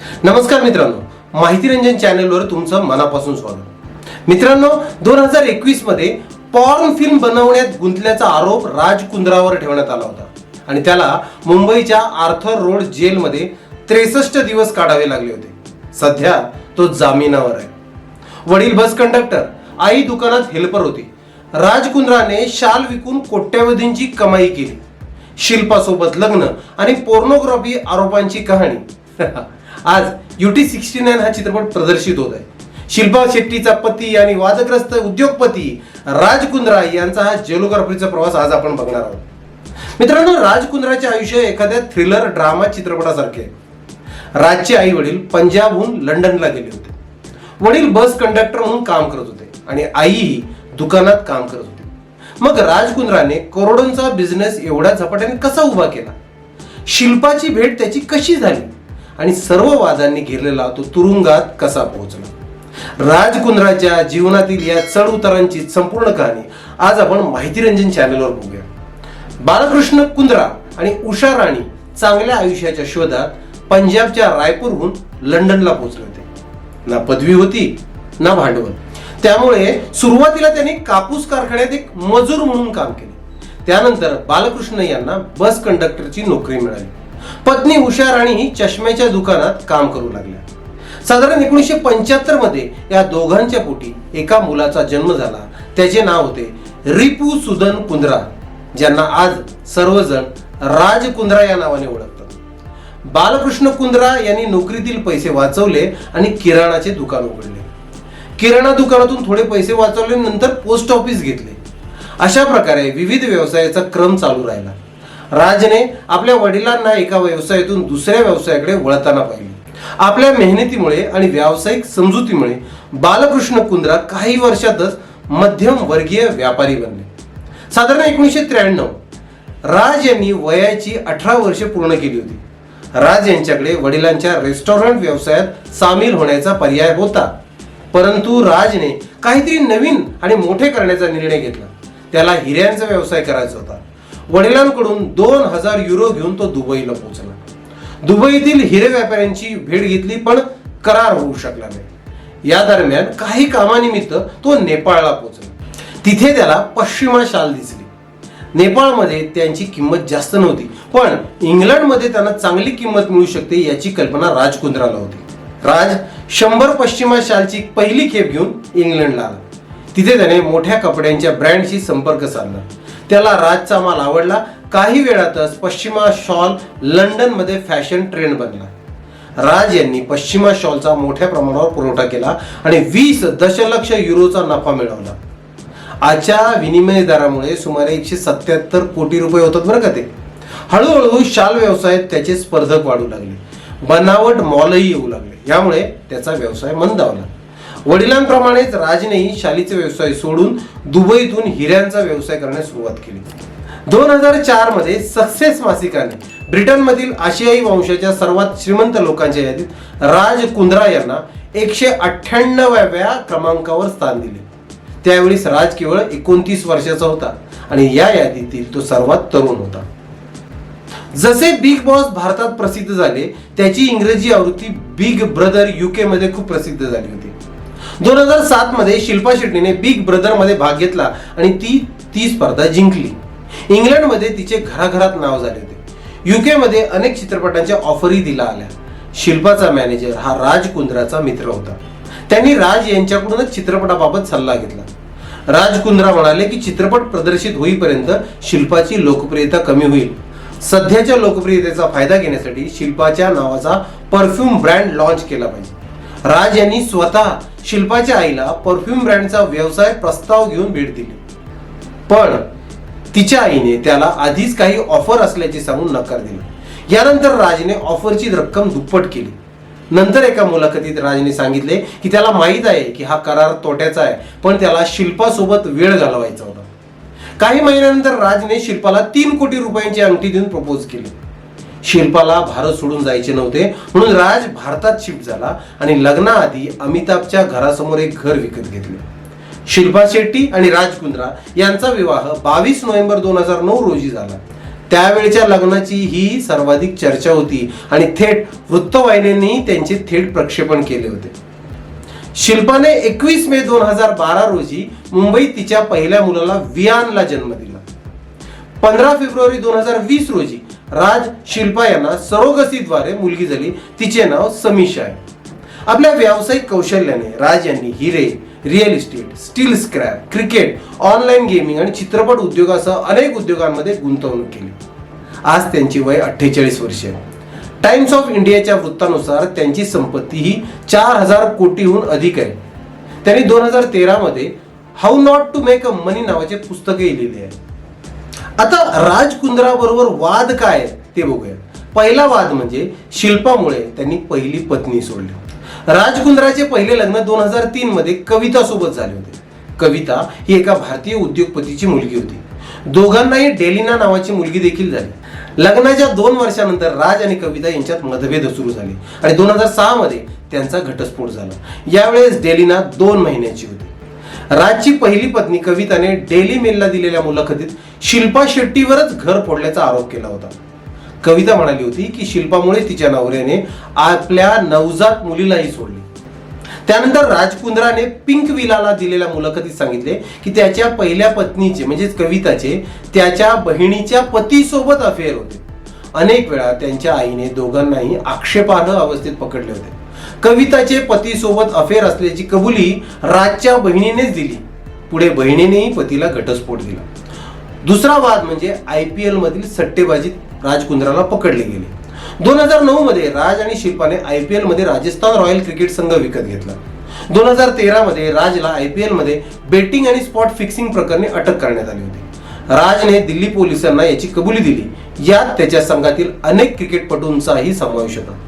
नमस्कार मित्रांनो, माहिती रंजन चॅनलवर तुमचं मनापासून स्वागत। मित्रांनो, 2021 मध्ये पॉर्न फिल्म बनवण्यात गुंतल्याचा आरोप राज कुंद्रावर ठेवण्यात आला होता आणि त्याला मुंबईच्या आर्थर रोड जेलमध्ये 63 दिवस काढावे लागले होते। सध्या तो जामिनावर आहे। वडील बस कंडक्टर, आई दुकानात हेल्पर होती। राज कुंद्राने शाल विकून कोट्यावधींची कमाई केली। शिल्पासोबत लग्न आणि पोर्नोग्राफी आरोपांची कहाणी आज UT 69 हा चित्रपट प्रदर्शित होत आहे। शिल्पा शेट्टीचा पती आणि वादग्रस्त उद्योगपती राज कुंद्रा यांचा हा जेलोग्राफीचा प्रवास आज आपण बघणार आहोत। मित्रांनो, राज कुंद्राचे आयुष्य एखाद्या थ्रिलर ड्रामा चित्रपटासारखे आहे। राजचे आई वडील पंजाबहून लंडनला गेले होते। वडील बस कंडक्टर म्हणून काम करत होते आणि आईही दुकानात काम करत होती। मग राज कुंद्राने करोडोंचा बिझनेस एवढ्या झपाट्याने कसा उभा केला? शिल्पाची भेट त्याची कशी झाली आणि सर्व वादांनी घेरलेला तो तुरुंगात कसा पोहोचला? राज कुंद्राच्या जीवनातील या चढ उतारांची संपूर्ण कहाणी आज आपण माहिती रंजन चॅनलवर बघूया। बालकृष्ण कुंद्रा आणि उषा राणी चांगल्या आयुष्याच्या शोधात पंजाबच्या रायपूरहून लंडनला पोहोचले होते। ना पदवी होती ना भांडवल, त्यामुळे सुरुवातीला त्यांनी कापूस कारखान्यात एक मजूर म्हणून काम केले। त्यानंतर बालकृष्ण यांना बस कंडक्टरची नोकरी मिळाली। पत्नी उषा राणी ही चष्म्याच्या दुकानात काम करू लागल्या। साधारण 1975 मध्ये या दोघांच्या पोटी एका मुलाचा जन्म झाला। त्याचे नाव होते रिपू सुदन कुंद्रा, ज्यांना आज सर्वजण राज कुंद्रा या नावाने ओळखतात। बालकृष्ण कुंद्रा यांनी नोकरीतील पैसे वाचवले आणि किराणाचे दुकान उघडले। किराणा दुकानातून थोडे पैसे वाचवले, नंतर पोस्ट ऑफिस घेतले। अशा प्रकारे विविध व्यवसायाचा क्रम चालू राहिला। राजने आपल्या वडिलांना एका व्यवसायातून दुसऱ्या व्यवसायाकडे वळताना पाहिले। आपल्या मेहनतीमुळे आणि व्यावसायिक समजुतीमुळे बालकृष्ण कुंद्रा काही वर्षातच मध्यम वर्गीय व्यापारी बनले। साधारण 1993 राज यांनी वयाची 18 वर्षे पूर्ण केली होती। राज यांच्याकडे वडिलांच्या रेस्टॉरंट व्यवसायात सामील होण्याचा पर्याय होता, परंतु राजने काहीतरी नवीन आणि मोठे करण्याचा निर्णय घेतला। त्याला हिऱ्यांचा व्यवसाय करायचा होता। वडिलांकडून 2000 युरो घेऊन तो दुबईला पोहोचला। दुबईतील हिरे व्यापाऱ्यांची भेट घेतली, पण करार होऊ शकला नाही। या दरम्यान काही कामानिमित्त तो नेपाळला पोहोचला। तिथे त्याला पश्चिमा शाल दिसली। नेपाळमध्ये त्यांची किंमत जास्त नव्हती, पण इंग्लंडमध्ये त्यांना चांगली किंमत मिळू शकते याची कल्पना राज कुंद्राला होती। राज 100 पश्चिमा शालची पहिली खेप घेऊन इंग्लंडला आला। तिथे त्याने मोठ्या कपड्यांच्या ब्रँडशी संपर्क साधला। त्याला राजचा माल आवडला। काही वेळातच पश्चिमा शॉल लंडन मध्ये फॅशन ट्रेंड बनला। राज यांनी पश्चिमा शॉलचा मोठ्या प्रमाणावर पुरवठा केला आणि 20 दशलक्ष युरोचा नफा मिळवला। आजच्या विनिमय दरामुळे सुमारे 177 कोटी रुपये होतात बरं का ते। हळूहळू शाल व्यवसायात त्याचे स्पर्धक वाढू लागले। बनावट मॉलही येऊ लागले, यामुळे त्याचा व्यवसाय मंदावला। वडिलांप्रमाणेच राजनेही शालीचे व्यवसाय सोडून दुबईतून हिऱ्यांचा व्यवसाय करण्यास सुरुवात केली। 2004 मध्ये सक्सेस मासिकाने ब्रिटनमधील आशियाई वंशाच्या सर्वात श्रीमंत लोकांच्या यादीत राज कुंद्रा यांना 198व्या क्रमांकावर स्थान दिले। त्यावेळी राज केवळ 29 वर्षाचा होता आणि या यादीतील तो सर्वात तरुण होता। जसे बिग बॉस भारतात प्रसिद्ध झाले, त्याची इंग्रजी आवृत्ती बिग ब्रदर UK मध्ये खूप प्रसिद्ध झाली होती। 2007 मध्ये शिल्पा शेट्टीने बिग ब्रदर मध्ये भाग घेतला आणि ती स्पर्धा जिंकली। इंग्लंडमध्ये तिचे घराघरात नाव झाले होते। UK मध्ये अनेक चित्रपटांच्या ऑफरही दिला आल्या। शिल्पाचा मॅनेजर हा राज कुंद्राचा मित्र होता। त्यांनी राज यांच्याकडूनच चित्रपटाबाबत सल्ला घेतला। राज कुंद्रा म्हणाले की चित्रपट प्रदर्शित होईपर्यंत शिल्पाची लोकप्रियता कमी होईल। सध्याच्या लोकप्रियतेचा फायदा घेण्यासाठी शिल्पाच्या नावाचा परफ्यूम ब्रँड लॉन्च केला पाहिजे। राज यांनी स्वतः शिल्पाच्या आईला परफ्यूम ब्रँडचा व्यवसाय प्रस्ताव घेऊन भेट दिली, पण तिच्या आईने त्याला आधीच काही ऑफर असल्याचे सांगून नकार दिला। यानंतर राजने ऑफरची रक्कम दुप्पट केली। नंतर एका मुलाखतीत राजने सांगितले की त्याला माहित आहे की हा करार तोट्याचा आहे, पण त्याला शिल्पासोबत वेळ घालवायचा होता। काही महिन्यानंतर राजने शिल्पाला 3 कोटी रुपयांची अंगठी देऊन प्रपोज केले। शिल्पाला भारत सोडून जायचे नव्हते, म्हणून राज भारतात शिफ्ट झाला आणि लग्नाआधी अमिताभच्या घरासमोर एक घर विकत घेतले। शिल्पा शेट्टी आणि राज कुंद्रा यांचा विवाह 22 नोव्हेंबर 2009 रोजी झाला। त्यावेळच्या लग्नाची ही सर्वाधिक चर्चा होती आणि थेट वृत्तवाहिन्यांनी त्यांचे थेट प्रक्षेपण केले होते. शिल्पाने 21 मे 2012 रोजी मुंबईत तिच्या पहिल्या मुलाला वियानला जन्म दिला. 15 फेब्रुवारी 2020 रोजी राज शिल्पा यांना सरोगसीद्वारे मुलगी झाली. तिचे नाव समीक्षा आहे. आपल्या व्यावसायिक कौशल्याने राज यांनी हिरे, real estate, steel scrap, cricket, online gaming आणि चित्रपट उद्योगासह अनेक उद्योगांमध्ये गुंतवणूक केली. आज त्यांची वय 48 वर्षे आहे. टाइम्स ऑफ इंडियाच्या वृत्तानुसार त्यांची संपत्ती ही 4000 कोटीहून अधिक आहे. त्यांनी 2013 मध्ये how not to make a money नावाचे पुस्तकही लिहिले आहे. आता राज कुंद्रा बरोबर वाद काय ते बघूया. पहिला वाद म्हणजे शिल्पामुळे त्यांनी पहिली पत्नी सोडली. राज कुंद्राचे पहिले लग्न 2003 मध्ये कविता सोबत झाले होते. कविता ही एका भारतीय उद्योगपतीची मुलगी होती. दोघांनाही डेलिना नावाची मुलगी देखील झाली. लग्नाच्या 2 वर्षानंतर राज आणि कविता यांच्यात मतभेद सुरू झाले आणि 2006 मध्ये त्यांचा घटस्फोट झाला. यावेळेस डेलिना 2 महिन्याची होती. राजची पहिली पत्नी कविताने डेली मेलला दिलेल्या मुलाखतीत शिल्पा शेट्टीवरच घर फोडल्याचा आरोप केला होता. कविता म्हणाली होती की शिल्पामुळे तिच्या नवऱ्याने आपल्या नवजात मुलीलाही सोडले. त्यानंतर राज कुंद्राने पिंक विलाला दिलेल्या मुलाखतीत सांगितले की त्याच्या पहिल्या पत्नीचे म्हणजेच कविताचे त्याच्या बहिणीच्या पतीसोबत अफेअर होते. अनेक वेळा त्यांच्या आईने दोघांनाही आक्षेपार्ह अवस्थेत पकडले होते. कविताचे पतीसोबत अफेअर असल्याची कबुली राजच्या बहिणीनेच दिली. पुढे बहिणीनेही पतीला घटस्फोट दिला. दुसरा वाद म्हणजे IPL मधील सट्टेबाजीत राज कुंद्राला पकडले गेले. 2009 मध्ये राज आणि शिल्पाने IPL मध्ये राजस्थान रॉयल क्रिकेट संघ विकत घेतला. 2013 मध्ये राजला IPL मध्ये बेटिंग आणि स्पॉट फिक्सिंग प्रकरणी अटक करण्यात आली होती. राजने दिल्ली पोलिसांना याची कबुली दिली. यात त्याच्या संघातील अनेक क्रिकेटपटूंचाही समावेश होता.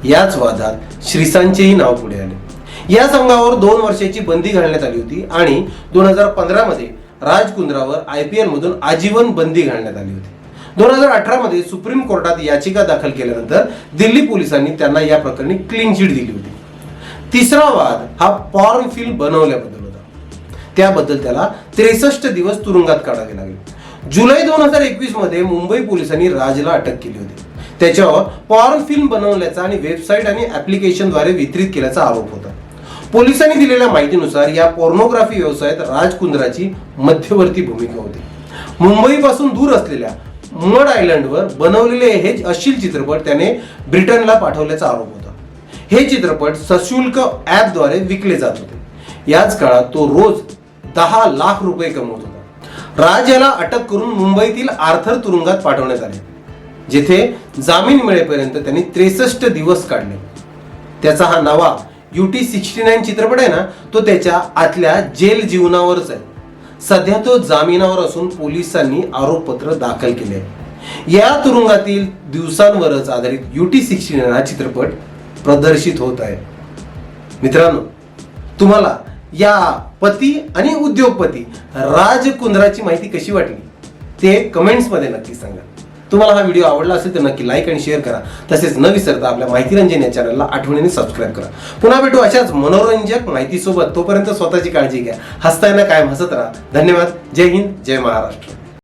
याच वादात श्रीसांतचेही नाव पुढे आले. या संघावर 2 वर्षाची बंदी घालण्यात आली होती आणि 2015 मध्ये राज कुंद्रावर IPL मधून आजीवन बंदी घालण्यात आली होती. 2018 मध्ये सुप्रीम कोर्टात याचिका दाखल केल्यानंतर दिल्ली पोलिसांनी त्यांना या प्रकरणी क्लीन चिट दिली होती. तिसरा वाद हा पॉर्न फिल्म बनवल्याबद्दल होता. त्याबद्दल त्याला 63 दिवस तुरुंगात काढावे लागले. जुलै 2021 मध्ये मुंबई पोलिसांनी राजला अटक केली होती. त्याच्यावर पॉर्न फिल्म बनवल्याचा आणि वेबसाईट आणि ऍप्लिकेशनद्वारे वितरित केल्याचा आरोप होता. पोलिसांनी दिलेल्या माहितीनुसार या पोर्नोग्राफी व्यवसायात राज कुंद्राची मध्यवर्ती भूमिका होती. मुंबईपासून दूर असलेल्या मड आयलंडवर बनवलेले हे अश्लील चित्रपट त्याने ब्रिटनला पाठवल्याचा आरोप होता. हे चित्रपट सशुल्क ऍपद्वारे विकले जात होते. याच काळात तो रोज 10 लाख रुपये कमवत होता. राज याला अटक करून मुंबईतील आर्थर तुरुंगात पाठवण्यात आले, जेथे जामीन मिळेपर्यंत त्यांनी 63 दिवस काढले. त्याचा हा नवा UT69 चित्रपट आहे ना, तो त्याच्या आतल्या जेल जीवनावरच आहे. सध्या तो जामिनावर असून पोलिसांनी आरोपपत्र दाखल केले आहे. या तुरुंगातील दिवसांवरच आधारित UT69 हा चित्रपट प्रदर्शित होत आहे. मित्रांनो, तुम्हाला या पती आणि उद्योगपती राज कुंद्राची माहिती कशी वाटली ते कमेंट्स मध्ये नक्की सांगा. तुम्हाला हा व्हिडिओ आवडला असेल तर नक्की लाईक आणि शेअर करा. तसेच न विसरता आपल्या माहितीरंजन या चॅनलला आठवणीने सबस्क्राईब करा. पुन्हा भेटू अशाच मनोरंजक माहितीसोबत. तोपर्यंत स्वतःची काळजी घ्या. हसताना कायम हसत राहा. धन्यवाद. जय हिंद, जय महाराष्ट्र.